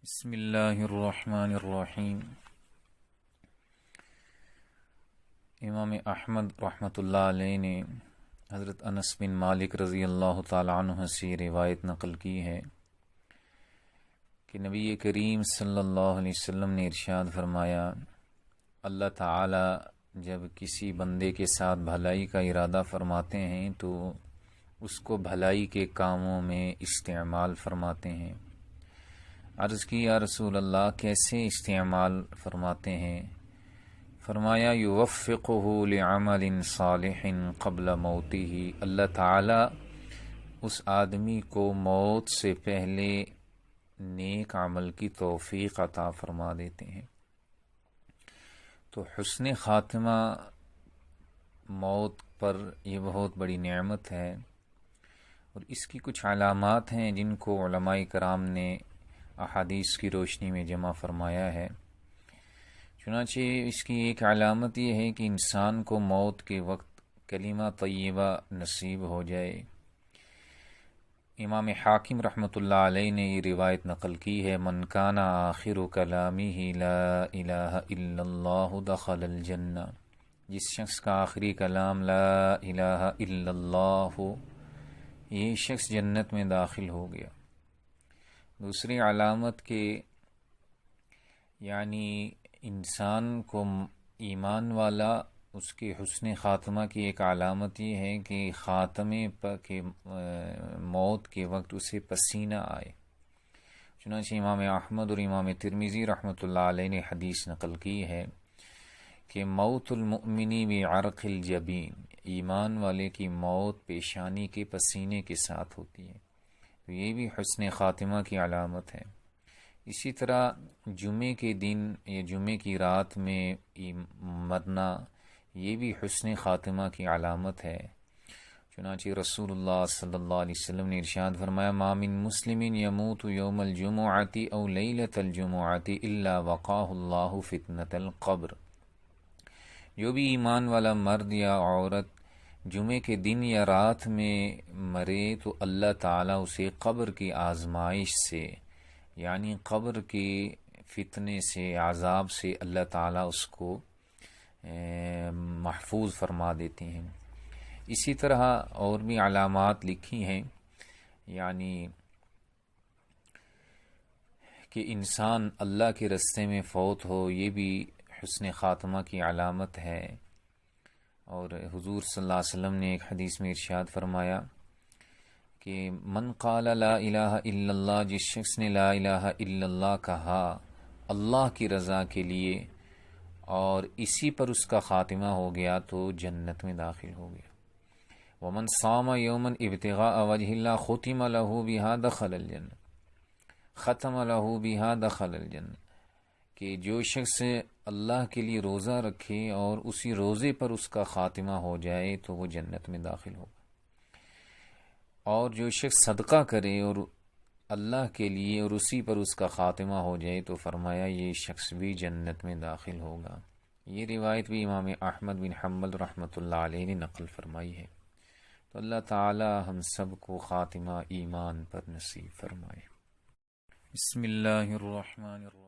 بسم اللہ الرحمن الرحیم۔ امام احمد رحمۃ اللہ علیہ نے حضرت انس بن مالک رضی اللہ تعالی عنہ سے روایت نقل کی ہے کہ نبی کریم صلی اللہ علیہ وسلم نے ارشاد فرمایا، اللہ تعالی جب کسی بندے کے ساتھ بھلائی کا ارادہ فرماتے ہیں تو اس کو بھلائی کے کاموں میں استعمال فرماتے ہیں۔ عرض کی یا رسول اللہ کیسے استعمال فرماتے ہیں؟ فرمایا یوفقہ لعمل صالح قبل موتہ، اللہ تعالی اس آدمی کو موت سے پہلے نیک عمل کی توفیق عطا فرما دیتے ہیں۔ تو حسن خاتمہ موت پر یہ بہت بڑی نعمت ہے، اور اس کی کچھ علامات ہیں جن کو علماء کرام نے احادیث کی روشنی میں جمع فرمایا ہے۔ چنانچہ اس کی ایک علامت یہ ہے کہ انسان کو موت کے وقت کلمہ طیبہ نصیب ہو جائے۔ امام حاکم رحمۃ اللہ علیہ نے یہ روایت نقل کی ہے، من کان آخر کلامہ لا الہ الا اللہ دخل الجنہ، جس شخص کا آخری کلام لا الہ الا اللہ ہو، یہ شخص جنت میں داخل ہو گیا۔ دوسری علامت کے یعنی انسان کو ایمان والا، اس کے حسن خاتمہ کی ایک علامت یہ ہے کہ خاتمے کے موت کے وقت اسے پسینہ آئے۔ چنانچہ امام احمد اور امام ترمذی رحمۃ اللہ علیہ نے حدیث نقل کی ہے کہ موت المؤمنی بعرق الجبین، ایمان والے کی موت پیشانی کے پسینے کے ساتھ ہوتی ہے، تو یہ بھی حسن خاتمہ کی علامت ہے۔ اسی طرح جمعے کے دن یا جمعے کی رات میں مرنا، یہ بھی حسن خاتمہ کی علامت ہے۔ چنانچہ رسول اللہ صلی اللہ علیہ وسلم نے ارشاد فرمایا، ما من مسلم یموت یوم الجمعۃ او لیلۃ الجمعۃ الا وقاہ اللہ فتنۃ القبر، جو بھی ایمان والا مرد یا عورت جمعے کے دن یا رات میں مرے تو اللہ تعالیٰ اسے قبر کی آزمائش سے، یعنی قبر کے فتنے سے، عذاب سے اللہ تعالیٰ اس کو محفوظ فرما دیتے ہیں۔ اسی طرح اور بھی علامات لکھی ہیں، یعنی کہ انسان اللہ کے رستے میں فوت ہو، یہ بھی حسن خاتمہ کی علامت ہے۔ اور حضور صلی اللہ علیہ وسلم نے ایک حدیث میں ارشاد فرمایا کہ من قال لا الہ الا اللہ، جس شخص نے لا الہ الا اللہ کہا اللہ کی رضا کے لیے اور اسی پر اس کا خاتمہ ہو گیا تو جنت میں داخل ہو گیا۔ ومن صام یوما ابتغاء وجہ اللہ ختم لہ بہا دخل الجنہ، ختم لہ بہا دخل الجنہ، کہ جو شخص اللہ کے لیے روزہ رکھے اور اسی روزے پر اس کا خاتمہ ہو جائے تو وہ جنت میں داخل ہوگا، اور جو شخص صدقہ کرے اور اللہ کے لیے اور اسی پر اس کا خاتمہ ہو جائے تو فرمایا یہ شخص بھی جنت میں داخل ہوگا۔ یہ روایت بھی امام احمد بن حنبل رحمۃ اللہ علیہ نے نقل فرمائی ہے۔ تو اللہ تعالی ہم سب کو خاتمہ ایمان پر نصیب فرمائے۔ بسم اللہ الرحمن الرحیم۔